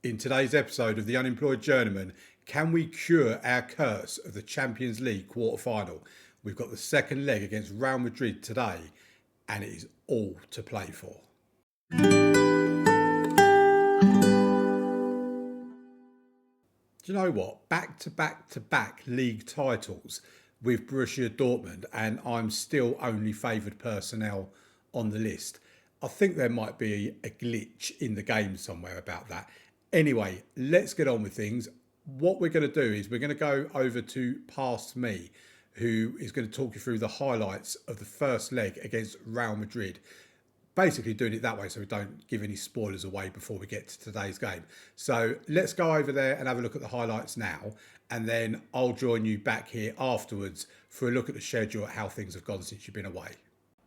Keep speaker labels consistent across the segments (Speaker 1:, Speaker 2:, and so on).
Speaker 1: In today's episode of the Unemployed Journeyman, can we cure our curse of the Champions League quarter-final? We've got the second leg against Real Madrid today, and it is all to play for. Do you know what? Back-to-back league titles with Borussia Dortmund, and I'm still only favoured personnel on the list. I think there might be a glitch in the game somewhere about that. Anyway, let's get on with things. What we're going to do is we're going to go over to Past Me, who is going to talk you through the highlights of the first leg against Real Madrid. Basically doing it that way so we don't give any spoilers away before we get to today's game. So let's go over there and have a look at the highlights now, and then I'll join you back here afterwards for a look at the schedule, at how things have gone since you've been away.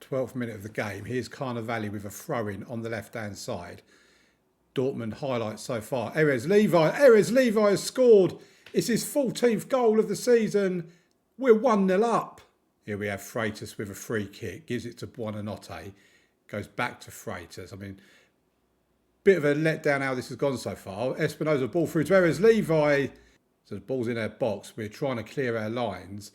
Speaker 1: 12th minute of the game. Here's Carnevale with a throw-in on the left-hand side. Dortmund highlights so far. Erez Levi has scored. It's his 14th goal of the season. We're 1-0 up. Here we have Freitas with a free kick. Gives it to Buonanotte. Goes back to Freitas. I mean, bit of a letdown how this has gone so far. Espinosa ball through to Erez Levi. So the ball's in our box. We're trying to clear our lines.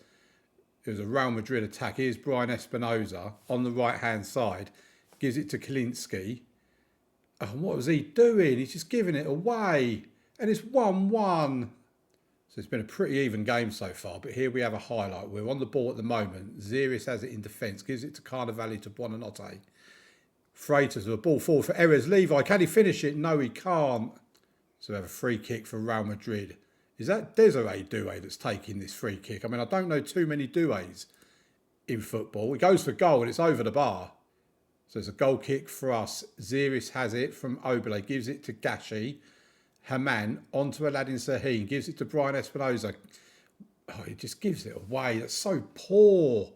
Speaker 1: It was a Real Madrid attack. Here's Brian Espinosa on the right-hand side. Gives it to Kalinski. Oh, what was he doing? He's just giving it away. And it's 1-1. So it's been a pretty even game so far. But here we have a highlight. We're on the ball at the moment. Ziris has it in defence. Gives it to Carnevale to Buonanotte. Freitas with a ball forward for Erez Levi. Can he finish it? No, he can't. So we have a free kick for Real Madrid. Is that Desiree Doué that's taking this free kick? I mean, I don't know too many Doués in football. It goes for goal and it's over the bar. So it's a goal kick for us. Ziris has it from Oberle. Gives it to Gashi. Haman onto Aladdin Sahin. Gives it to Brian Espinosa. Oh, he just gives it away. That's so poor.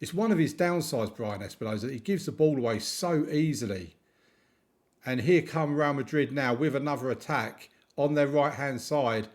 Speaker 1: It's one of his downsides, Brian Espinosa. He gives the ball away so easily. And here come Real Madrid now with another attack on their right-hand side.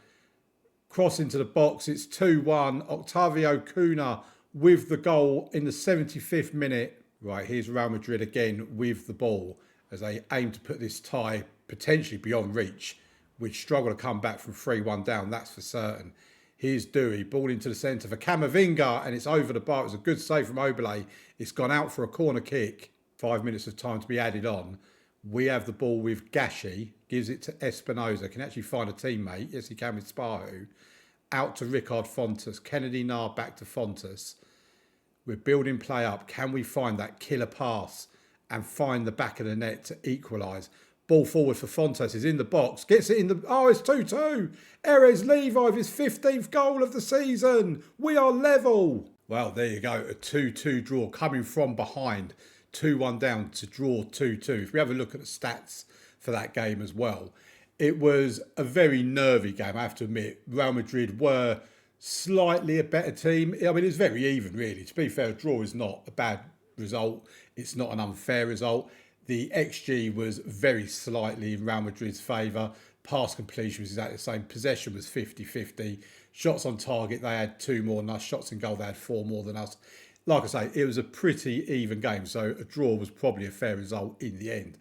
Speaker 1: Cross into the box. It's 2-1. Octavio Cunha with the goal in the 75th minute. Right, here's Real Madrid again with the ball as they aim to put this tie potentially beyond reach, which struggle to come back from 3-1 down, that's for certain. Here's Dewey, ball into the centre for Camavinga, and it's over the bar. It was a good save from Oberle. It's gone out for a corner kick. 5 minutes of time to be added on. We have the ball with Gashi, gives it to Espinosa, can actually find a teammate. Yes, he can with Spahu. Out to Ricard Fontes. Kennedy Nar back to Fontes. We're building play up. Can we find that killer pass and find the back of the net to equalise? Ball forward for Fontes. Is in the box. Gets it in the... Oh, it's 2-2. Erez Levi with his 15th goal of the season. We are level. Well, there you go. A 2-2 draw coming from behind. 2-1 down to draw 2-2. If we have a look at the stats for that game as well, it was a very nervy game, I have to admit. Real Madrid were slightly a better team. I mean, it's very even, really. To be fair, a draw is not a bad result. It's not an unfair result. The XG was very slightly in Real Madrid's favour. Pass completion was exactly the same. Possession was 50-50. Shots on target, they had 2 more than us. Shots in goal, they had 4 more than us. Like I say, it was a pretty even game. So a draw was probably a fair result in the end.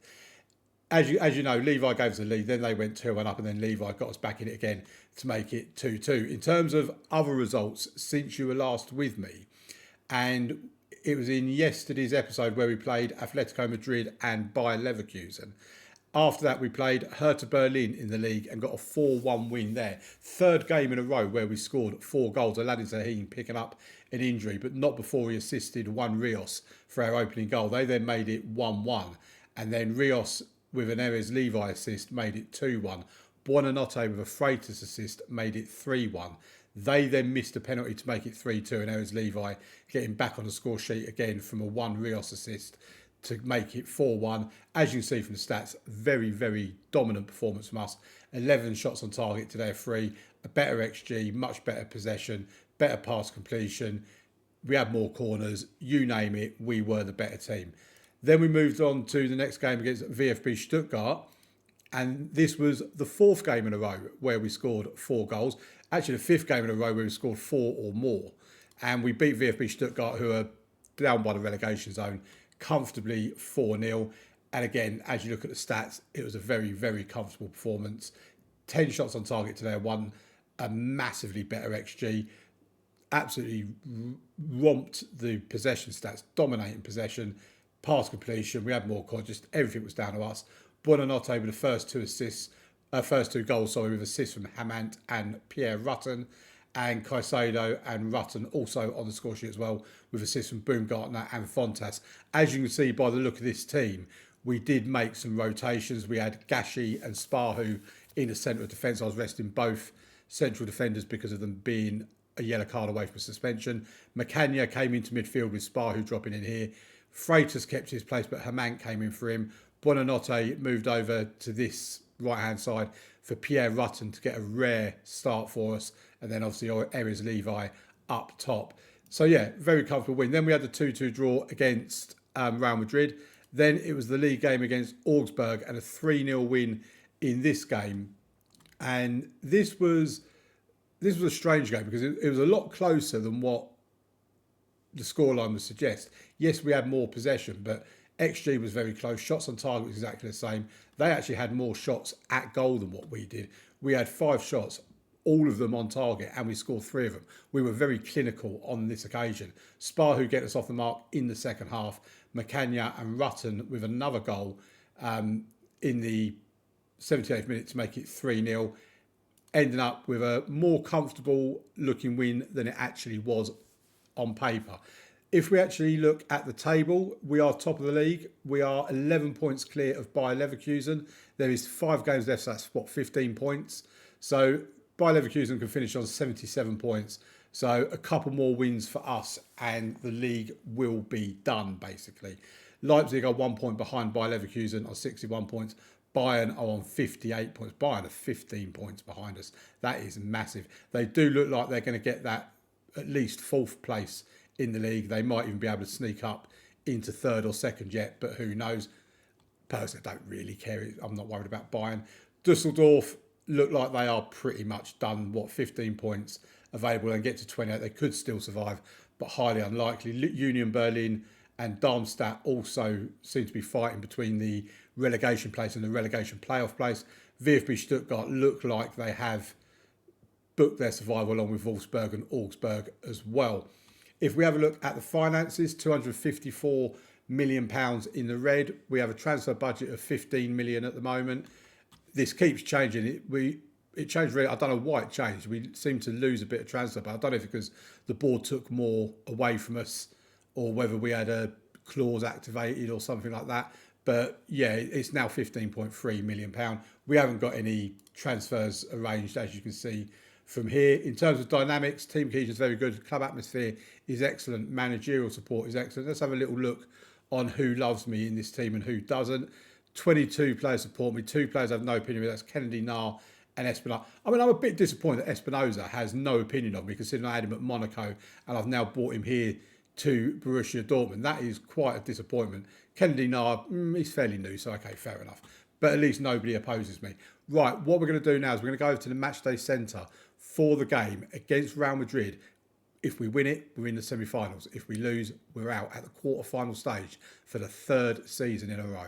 Speaker 1: As you know, Levi gave us the lead, then they went 2-1 up, and then Levi got us back in it again to make it 2-2. In terms of other results since you were last with me, and it was in yesterday's episode where we played Atletico Madrid and Bayer Leverkusen. After that, we played Hertha Berlin in the league and got a 4-1 win there. Third game in a row where we scored 4 goals. Aladdin Sahin picking up an injury, but not before he assisted Juan Rios for our opening goal. They then made it 1-1, and then Rios with an Erez Levi assist made it 2-1. Buonanotte with a Freitas assist made it 3-1. They then missed a penalty to make it 3-2, and Erez Levi getting back on the score sheet again from a Juan Rios assist to make it 4-1. As you can see from the stats, very, very dominant performance from us. 11 shots on target to their 3, a better XG, much better possession, better pass completion. We had more corners, you name it, we were the better team. Then we moved on to the next game against VfB Stuttgart. And this was the 4th game in a row where we scored 4 goals. Actually, the 5th game in a row where we scored 4 or more. And we beat VfB Stuttgart, who are down by the relegation zone, comfortably 4-0. And again, as you look at the stats, it was a very, very comfortable performance. 10 shots on target to their one, a massively better XG. Absolutely romped the possession stats, dominating possession, pass completion. We had more calls, just everything was down to us. Buonanotte with the first two goals, with assists from Hamant and Pierre Rutten, and Caicedo and Rutten also on the score sheet as well, with assists from Baumgartner and Fontas. As you can see by the look of this team, we did make some rotations. We had Gashi and Spahu in the centre of defence. I was resting both central defenders because of them being a yellow card away from suspension. Macania came into midfield with Spahu dropping in here. Freitas kept his place, but Hamant came in for him. Buonanotte moved over to this right-hand side for Pierre Rutten to get a rare start for us. And then obviously Erez Levi up top. So yeah, very comfortable win. Then we had the 2-2 draw against Real Madrid. Then it was the league game against Augsburg and a 3-0 win in this game. And this was a strange game because it was a lot closer than what the scoreline would suggest. Yes, we had more possession, but XG was very close. Shots on target was exactly the same. They actually had more shots at goal than what we did. We had 5 shots, all of them on target, and we scored 3 of them. We were very clinical on this occasion. Spahu get us off the mark in the second half. Macania and Rutten with another goal in the 78th minute to make it 3-0, ending up with a more comfortable looking win than it actually was on paper. If we actually look at the table, we are top of the league. We are 11 points clear of Bayer Leverkusen. There is 5 games left, so that's 15 points. So Bayer Leverkusen can finish on 77 points. So a couple more wins for us and the league will be done, basically. Leipzig are 1 point behind Bayer Leverkusen on 61 points. Bayern are on 58 points. Bayern are 15 points behind us. That is massive. They do look like they're going to get that at least 4th place in the league. They might even be able to sneak up into 3rd or 2nd yet, but who knows? Personally, I don't really care. I'm not worried about Bayern. Dusseldorf look like they are pretty much done. 15 points available and get to 28. They could still survive, but highly unlikely. Union Berlin and Darmstadt also seem to be fighting between the relegation place and the relegation playoff place. VfB Stuttgart look like they have booked their survival along with Wolfsburg and Augsburg as well. If we have a look at the finances, £254 million in the red. We have a transfer budget of 15 million at the moment. This keeps changing. It changed really. I don't know why it changed. We seem to lose a bit of transfer, but I don't know if it's because the board took more away from us or whether we had a clause activated or something like that. But yeah, it's now £15.3 million. We haven't got any transfers arranged, as you can see from here. In terms of dynamics, team cohesion is very good. Club atmosphere is excellent. Managerial support is excellent. Let's have a little look on who loves me in this team and who doesn't. 22 players support me. 2 players have no opinion. That's Kennedy Nar and Espinoza. I mean, I'm a bit disappointed that Espinoza has no opinion of me, considering I had him at Monaco and I've now brought him here to Borussia Dortmund. That is quite a disappointment. Kennedy Nar, he's fairly new, so okay, fair enough. But at least nobody opposes me. Right, what we're going to do now is we're going to go over to the matchday centre for the game against Real Madrid. If we win it, we're in the semi-finals. If we lose, we're out at the quarter-final stage for the 3rd season in a row.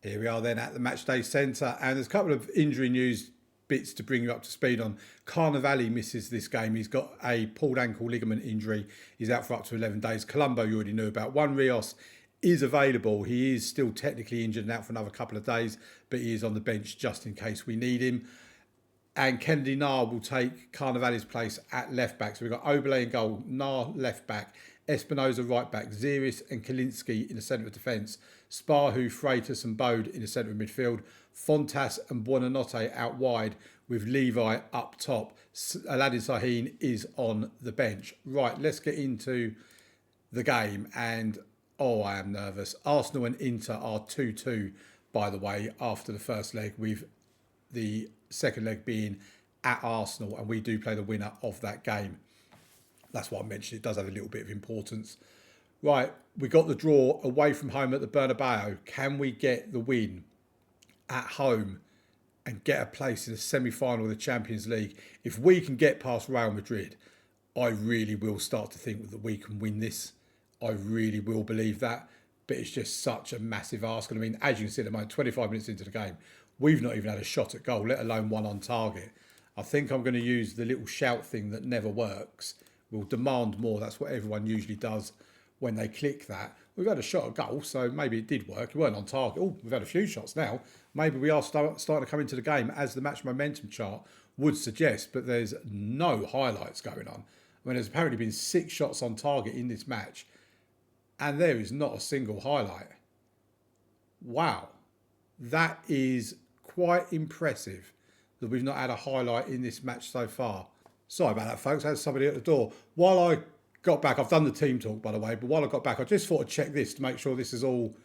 Speaker 1: Here we are then at the matchday centre, and there's a couple of injury news bits to bring you up to speed on. Carnevali misses this game. He's got a pulled ankle ligament injury. He's out for up to 11 days. Colombo, you already knew about. Juan Rios is available. He is still technically injured and out for another couple of days, but he is on the bench just in case we need him. And Kennedy Nar will take Carnevali's place at left back. So we've got Oberle in goal, Nar left back, Espinoza right back, Ziris and Kalinski in the centre of defence, Spahu, Freitas and Bode in the centre of midfield, Fontas and Buonanotte out wide with Levi up top. Aladin Sahin is on the bench. Right, let's get into the game. And, I am nervous. Arsenal and Inter are 2-2, by the way, after the first leg, with the second leg being at Arsenal, and we do play the winner of that game. That's what I mentioned. It does have a little bit of importance. Right, we got the draw away from home at the Bernabeu. Can we get the win at home and get a place in the semi-final of the Champions League? If we can get past Real Madrid, I really will start to think that we can win this. I really will believe that. but it's just such a massive ask. And I mean, as you can see at the moment, 25 minutes into the game, we've not even had a shot at goal, let alone one on target. I think I'm going to use the little shout thing that never works. We'll demand more. That's what everyone usually does when they click that. We've had a shot at goal, so maybe it did work. It weren't on target. Oh, we've had a few shots now. Maybe we are starting to come into the game as the match momentum chart would suggest, but there's no highlights going on. I mean, there's apparently been 6 shots on target in this match, and there is not a single highlight. Wow. That is quite impressive that we've not had a highlight in this match so far. Sorry about that, folks. I had somebody at the door. While I got back, I've done the team talk, by the way, but while I got back, I just thought I'd check this to make sure this is all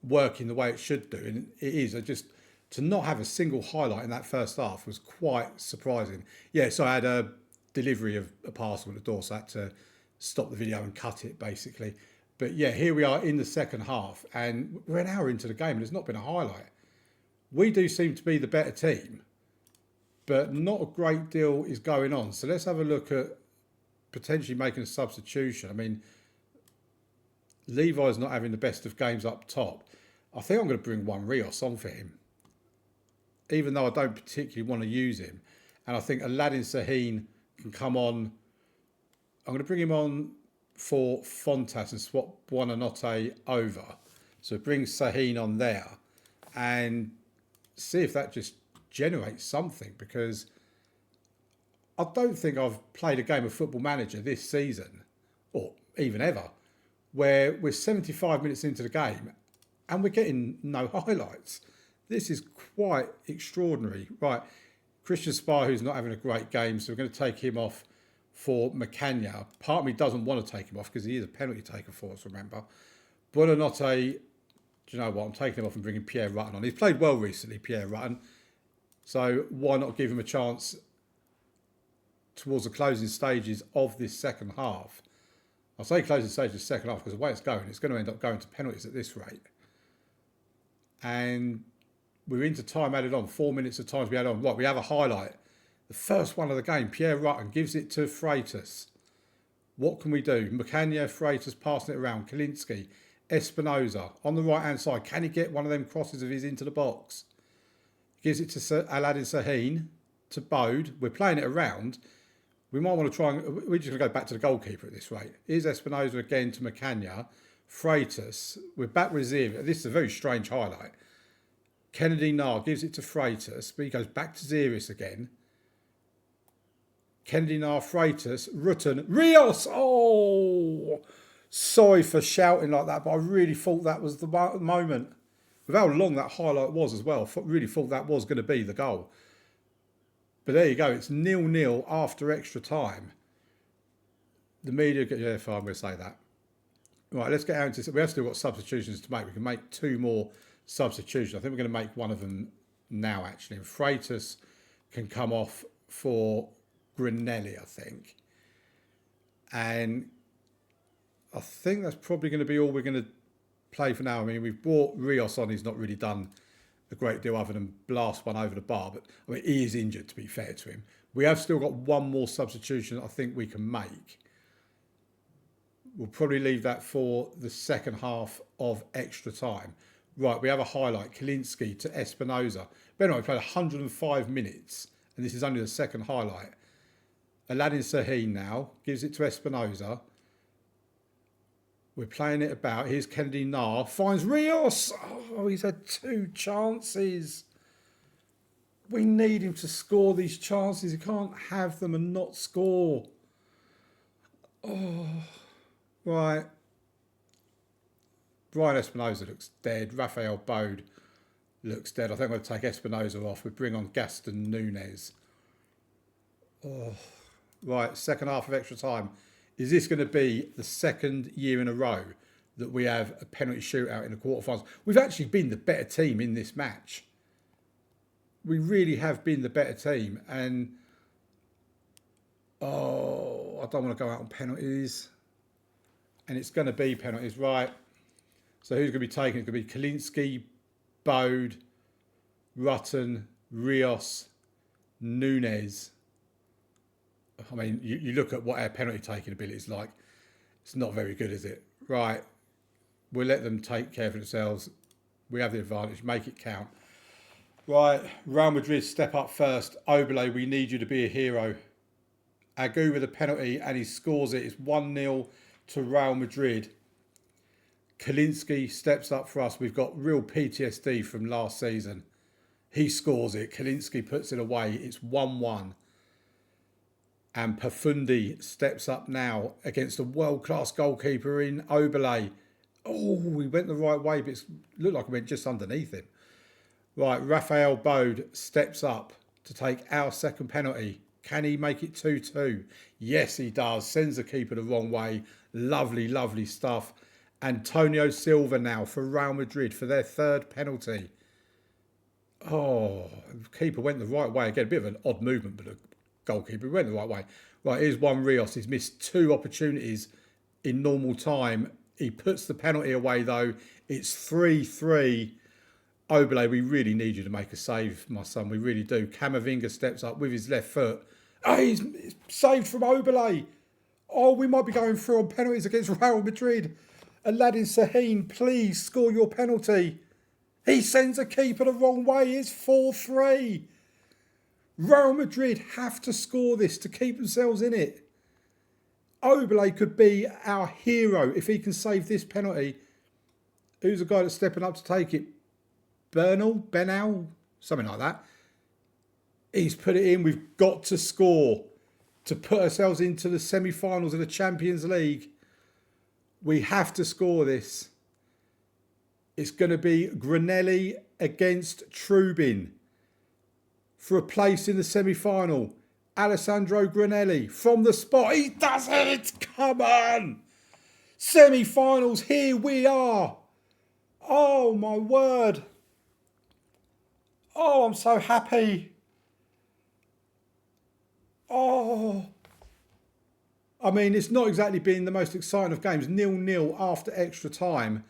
Speaker 1: working the way it should do. And it is. To not have a single highlight in that first half was quite surprising. Yeah, so I had a delivery of a parcel at the door, so I had to stop the video and cut it, basically. But yeah, here we are in the second half, and we're an hour into the game, and there's not been a highlight. We do seem to be the better team, but not a great deal is going on. So let's have a look at potentially making a substitution. I mean, Levi's not having the best of games up top. I think I'm going to bring one Rios on for him, even though I don't particularly want to use him. And I think Aladdin Sahin can come on. I'm going to bring him on for Fontas and swap Buonanotte over. So bring Sahin on there and see if that just generates something, because I don't think I've played a game of Football Manager this season, or even ever, where we're 75 minutes into the game and we're getting no highlights. This is quite extraordinary. Right, Christian Spar, who's not having a great game, so we're going to take him off for Macania. Part of me doesn't want to take him off because he is a penalty taker for us, remember. Buonanotte, do you know what? I'm taking him off and bringing Pierre Rutten on. He's played well recently, Pierre Rutten. So why not give him a chance towards the closing stages of this second half? I'll say closing stages of the second half because the way it's going to end up going to penalties at this rate. And we're into time added on. 4 minutes of time to be added on. Right, we have a highlight. The first one of the game, Pierre Rutten gives it to Freitas. What can we do? Macania, Freitas passing it around. Kalinski, Espinoza on the right-hand side. Can he get one of them crosses of his into the box? Gives it to Aladdin Sahin, to Bode. We're playing it around. We might want to try and... We're just going to go back to the goalkeeper at this rate. Here's Espinoza again to Macania. Freitas. We're back with Zira. This is a very strange highlight. Kennedy Nar gives it to Freitas, but he goes back to Ziris again. Kennedy Nar, Freitas, Rutten, Rios! Oh! Sorry for shouting like that, but I really thought that was the moment. With how long that highlight was as well, I really thought that was going to be the goal. But there you go, it's 0-0 after extra time. The media, yeah, fine, I'm going to say that. Right, let's get out into this. We have still got substitutions to make. We can make 2 more substitutions. I think we're going to make one of them now, actually. And Freitas can come off for Granelli, I think. And I think that's probably going to be all we're going to play for now. I mean, we've brought Rios on. He's not really done a great deal other than blast one over the bar. But I mean, he is injured, to be fair to him. We have still got one more substitution I think we can make. We'll probably leave that for the second half of extra time. Right, we have a highlight. Kalinski to Espinoza. But anyway, we played 105 minutes, and this is only the second highlight. Aladdin Sahin now gives it to Espinoza. We're playing it about. Here's Kennedy Nar. Finds Rios. Oh, he's had 2 chances. We need him to score these chances. He can't have them and not score. Oh, right. Brian Espinoza looks dead. Rafael Bode looks dead. I think I'm going to take Espinoza off. We bring on Gaston Nunez. Oh, right. Second half of extra time. Is this going to be the second year in a row that we have a penalty shootout in the quarterfinals? We've actually been the better team in this match. We really have been the better team. And, oh, I don't want to go out on penalties. And it's going to be penalties, right? So who's going to be taking it? It's going to be Kalinski, Bode, Rutten, Rios, Nunez. I mean, you look at what our penalty taking ability is like. It's not very good, is it? Right. We'll let them take care of themselves. We have the advantage. Make it count. Right, Real Madrid step up first. Oblé, we need you to be a hero. Agu with a penalty and he scores it. It's 1-0 to Real Madrid. Kalinski steps up for us. We've got real PTSD from last season. He scores it. Kalinski puts it away. It's 1-1. And Pafundi steps up now against a world-class goalkeeper in Oblé. Oh, he went the right way, but it looked like he went just underneath him. Right, Raphael Bode steps up to take our second penalty. Can he make it 2-2? Yes, he does. Sends the keeper the wrong way. Lovely, lovely stuff. Antonio Silva now for Real Madrid for their third penalty. Oh, the keeper went the right way. Again, a bit of an odd movement, but the goalkeeper went the right way. Right, here's Juan Rios. He's missed 2 opportunities in normal time. He puts the penalty away, though. It's 3-3. Oblé, we really need you to make a save, my son. We really do. Camavinga steps up with his left foot. Oh, he's saved from Oblé. Oh, we might be going through on penalties against Real Madrid. Aladdin Sahin, please score your penalty. He sends a keeper the wrong way. It's 4-3. Real Madrid have to score this to keep themselves in it. Oblé could be our hero if he can save this penalty. Who's the guy that's stepping up to take it? Benal, something like that. He's put it in. We've got to score to put ourselves into the semi-finals of the Champions League. We have to score this. It's going to be Granelli against Trubin for a place in the semi-final. Alessandro Granelli from the spot. He does it! Come on! Semi-finals, here we are. Oh, my word. Oh, I'm so happy. Oh. I mean, it's not exactly been the most exciting of games. 0-0 after extra time.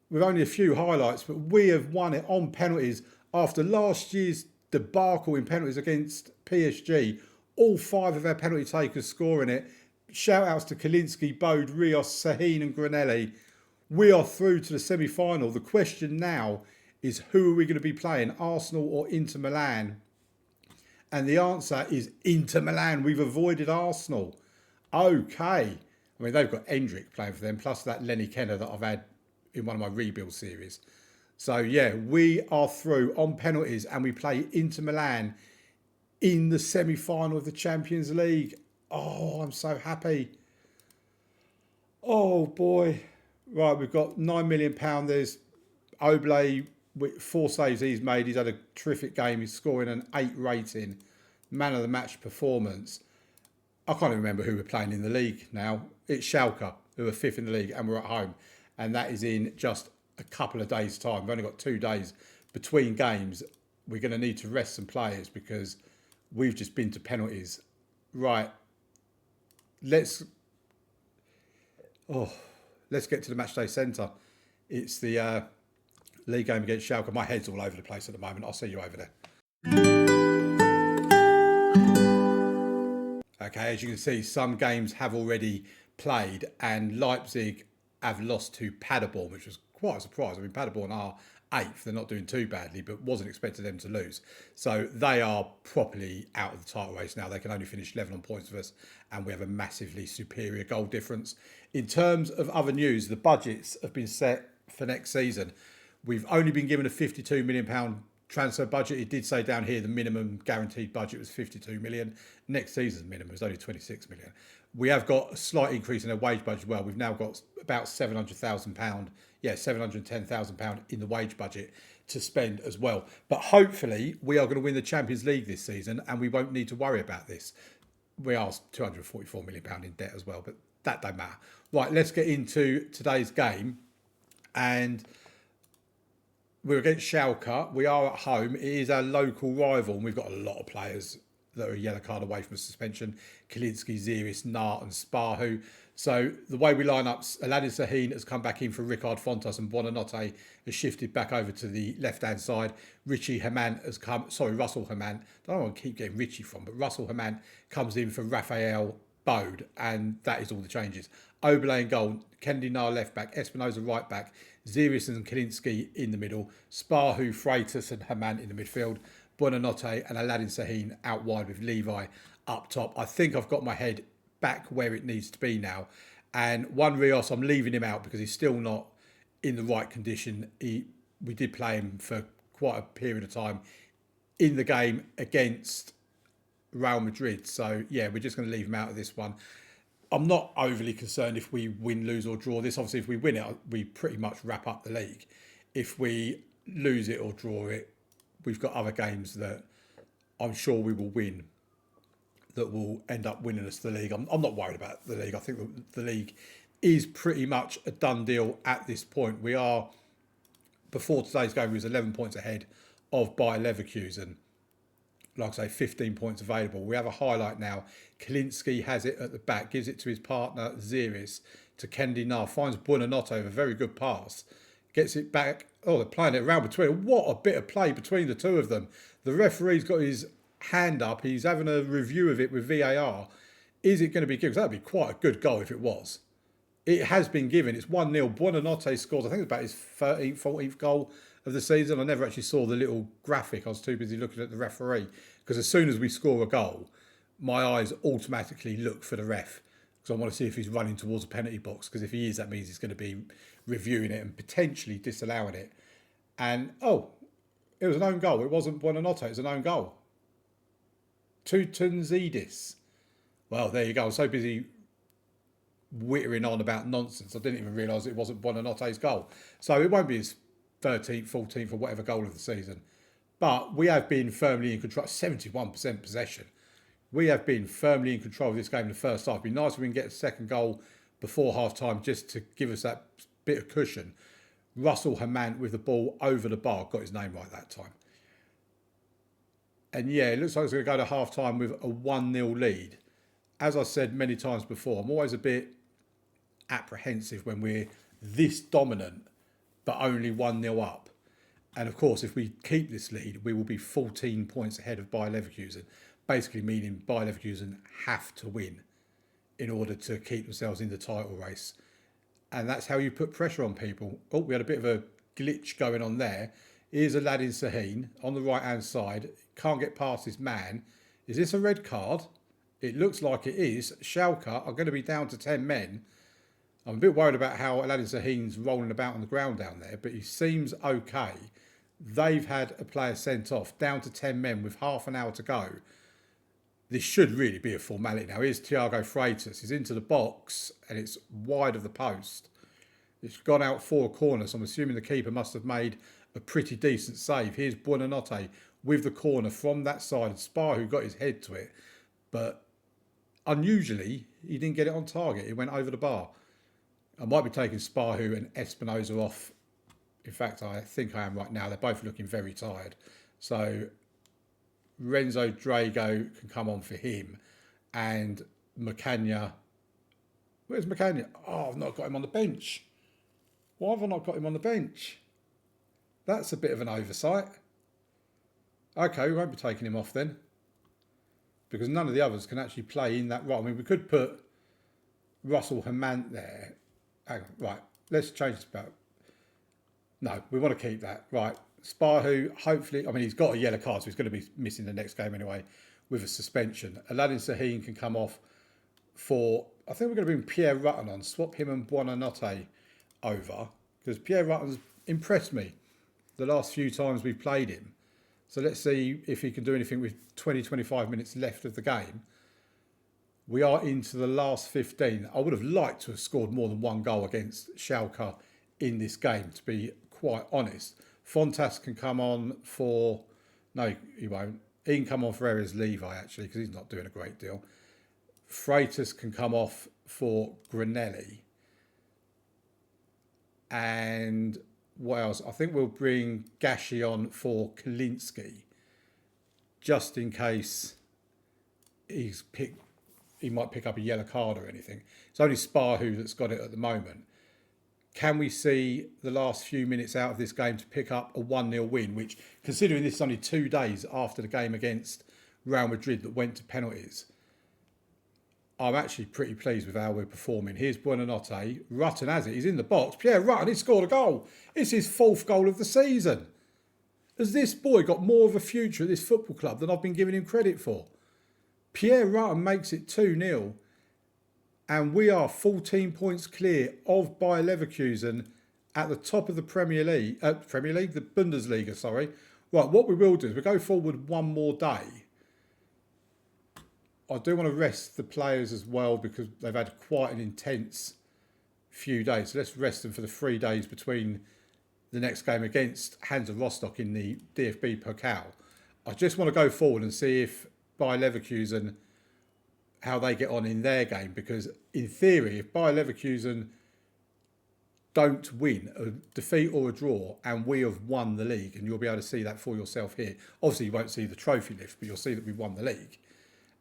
Speaker 1: With only a few highlights, but we have won it on penalties after last year's debacle in penalties against PSG. All 5 of our penalty takers scoring it. Shout outs to Kalinski, Bode, Rios, Sahin and Granelli. We are through to the semi-final. The question now is, who are we going to be playing, Arsenal or Inter Milan? And the answer is Inter Milan. We've avoided Arsenal. Okay. I mean, they've got Endrick playing for them, plus that Lenny Kenner that I've had in one of my rebuild series. So, yeah, we are through on penalties and we play Inter Milan in the semi-final of the Champions League. Oh, I'm so happy. Oh, boy. Right, we've got £9 million. There's Oblé, 4 saves he's made. He's had a terrific game. He's scoring an 8 rating. Man of the match performance. I can't even remember who we're playing in the league now. It's Schalke, who are 5th in the league, and we're at home. And that is in just a couple of days' time. We've only got 2 days between games. We're going to need to rest some players because we've just been to penalties. Right. Let's get to the matchday centre. It's the league game against Schalke. My head's all over the place at the moment. I'll see you over there. Okay, as you can see, some games have already played and Leipzig have lost to Paderborn, which was quite a surprise. I mean, Paderborn are 8th. They're not doing too badly, but wasn't expecting them to lose. So they are properly out of the title race now. They can only finish level on points with us, and we have a massively superior goal difference. In terms of other news, the budgets have been set for next season. We've only been given a £52 million transfer budget. It did say down here the minimum guaranteed budget was 52 million. Next season's minimum is only 26 million. We have got a slight increase in our wage budget as well. We've now got about £700,000, £710,000 in the wage budget to spend as well. But hopefully we are going to win the Champions League this season and we won't need to worry about this. We are £244 million in debt as well, but that don't matter. Right, let's get into today's game. And we're against Schalke. We are at home. It is our local rival, and we've got a lot of players that are a yellow card away from a suspension. Kalinski, Ziris, Nart and Sparhu. So the way we line up, Aladdin Sahin has come back in for Ricard Fontas and Buonanotte has shifted back over to the left-hand side. Russell Hamann. Don't know where I keep getting Richie from, but Russell Hamann comes in for Raphael bowed, and that is all the changes. Oberle in goal, Kennedy Nahr left back, Espinoza right back, Zirius and Kalinski in the middle, Sparhu, Freitas and Haman in the midfield, Buonanotte and Aladdin Sahin out wide with Levi up top. I think I've got my head back where it needs to be now. And Juan Rios, I'm leaving him out because he's still not in the right condition. We did play him for quite a period of time in the game against Real Madrid. So, yeah, we're just going to leave him out of this one. I'm not overly concerned if we win, lose or draw this. Obviously, if we win it, we pretty much wrap up the league. If we lose it or draw it, we've got other games that I'm sure we will win that will end up winning us the league. I'm not worried about the league. I think the league is pretty much a done deal at this point. We are, before today's game, we was 11 points ahead of Bayer Leverkusen. Like I say, 15 points available. We have a highlight now. Kalinski has it at the back, gives it to his partner, Ziris, to Kennedy Nahr, finds Buonanotte with a very good pass, gets it back. Oh, they're playing it around between them. What a bit of play between the two of them. The referee's got his hand up. He's having a review of it with VAR. Is it going to be given? That would be quite a good goal if it was. It has been given. It's 1-0. Buonanotte scores, I think it's about his 13th, 14th goal of the season. I never actually saw the little graphic. I was too busy looking at the referee. Because as soon as we score a goal, my eyes automatically look for the ref. Because I want to see if he's running towards a penalty box. Because if he is, that means he's going to be reviewing it and potentially disallowing it. And, oh, it was an own goal. It wasn't Buonanotte. It was an own goal. Tutunzidis. Well, there you go. I was so busy whittering on about nonsense, I didn't even realise it wasn't Buonanotte's goal. So it won't be his 13th, 14th or whatever goal of the season. But we have been firmly in control. 71% possession. We have been firmly in control of this game in the first half. It'd be nice if we can get a second goal before half-time just to give us that bit of cushion. Russell Haman with the ball over the bar. Got his name right that time. And yeah, it looks like it's going to go to half-time with a 1-0 lead. As I said many times before, I'm always a bit apprehensive when we're this dominant, but only 1-0 up. And of course, if we keep this lead, we will be 14 points ahead of Bayer Leverkusen. Basically meaning Bayer Leverkusen have to win in order to keep themselves in the title race. And that's how you put pressure on people. Oh, we had a bit of a glitch going on there. Here's Aladdin Sahin on the right-hand side. Can't get past his man. Is this a red card? It looks like it is. Schalke are going to be down to 10 men. I'm a bit worried about how Aladdin Sahin's rolling about on the ground down there, but he seems okay. They've had a player sent off, down to 10 men with half an hour to go. This should really be a formality now. Here's Thiago Freitas. He's into the box and it's wide of the post. It's gone out for a corner, so I'm assuming the keeper must have made a pretty decent save. Here's Buonanotte with the corner from that side. Sparhu got his head to it, but unusually, he didn't get it on target. It went over the bar. I might be taking Sparhu and Espinoza off. In fact, I think I am right now. They're both looking very tired. So Renzo Drago can come on for him. And Macagna. Where's Macagna? Oh, I've not got him on the bench. Why have I not got him on the bench? That's a bit of an oversight. Okay, we won't be taking him off then. Because none of the others can actually play in that role. I mean, we could put Russell Haman there. Hang on, right. Let's change this about. No, we want to keep that. Right. Sparhu, hopefully, I mean, he's got a yellow card, so he's going to be missing the next game anyway with a suspension. Aladdin Sahin can come off for, I think we're going to bring Pierre Rutten on, swap him and Buonanotte over, because Pierre Rutten's impressed me the last few times we've played him. So let's see if he can do anything with 20, 25 minutes left of the game. We are into the last 15. I would have liked to have scored more than one goal against Schalke in this game, to be quite honest. Fontas can come on for... No, he won't. He can come on for Erez Levi, actually, because he's not doing a great deal. Freitas can come off for Granelli. And what else? I think we'll bring Gashi on for Kalinski, just in case he might pick up a yellow card or anything. It's only Sparhu that's got it at the moment. Can we see the last few minutes out of this game to pick up a 1-0 win, which, considering this is only 2 days after the game against Real Madrid that went to penalties, I'm actually pretty pleased with how we're performing. Here's Buonanotte. Rutten has it. He's in the box. Pierre Rutten, he scored a goal. It's his 4th goal of the season. Has this boy got more of a future at this football club than I've been giving him credit for? Pierre Rutten makes it 2-0. And we are 14 points clear of Bayer Leverkusen at the top of the Premier League, the Bundesliga, sorry. Right, what we will do is we'll go forward one more day. I do want to rest the players as well because they've had quite an intense few days. So let's rest them for the 3 days between the next game against Hansa Rostock in the DFB Pokal. I just want to go forward and see if Bayer Leverkusen, how they get on in their game, because in theory, if Bayer Leverkusen don't win, a defeat or a draw, and we have won the league, and you'll be able to see that for yourself here. Obviously, you won't see the trophy lift, but you'll see that we've won the league.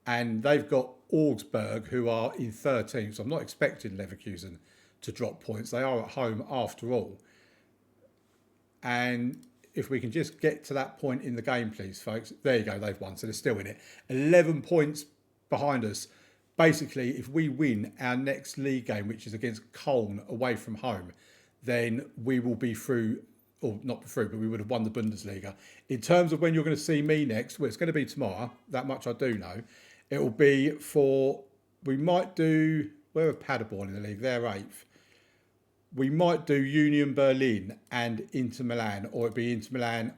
Speaker 1: And they've got Augsburg, who are in 13th, so I'm not expecting Leverkusen to drop points. They are at home after all. And if we can just get to that point in the game, please, folks. There you go, they've won, so they're still in it. 11 points behind us. Basically, if we win our next league game, which is against Köln away from home, then we will be through, or not through, but we would have won the Bundesliga. In terms of when you're going to see me next, well, it's going to be tomorrow. That much I do know. It will be for, we might do, where are Paderborn in the league? They're 8th. We might do Union Berlin and Inter Milan, or it'd be Inter Milan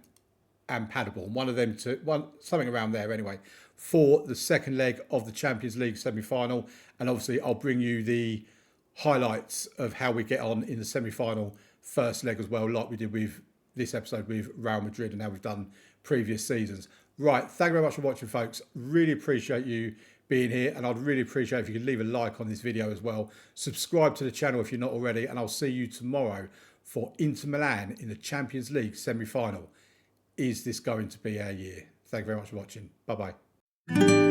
Speaker 1: and Paderborn. One of them, something around there anyway, for the second leg of the Champions League semi-final. And obviously I'll bring you the highlights of how we get on in the semi-final first leg as well, like we did with this episode with Real Madrid and how we've done previous seasons. Right, thank you very much for watching, folks. Really appreciate you being here, and I'd really appreciate if you could leave a like on this video as well. Subscribe to the channel if you're not already, and I'll see you tomorrow for Inter Milan in the Champions League semi-final. Is this going to be our year? Thank you very much for watching. Bye-bye.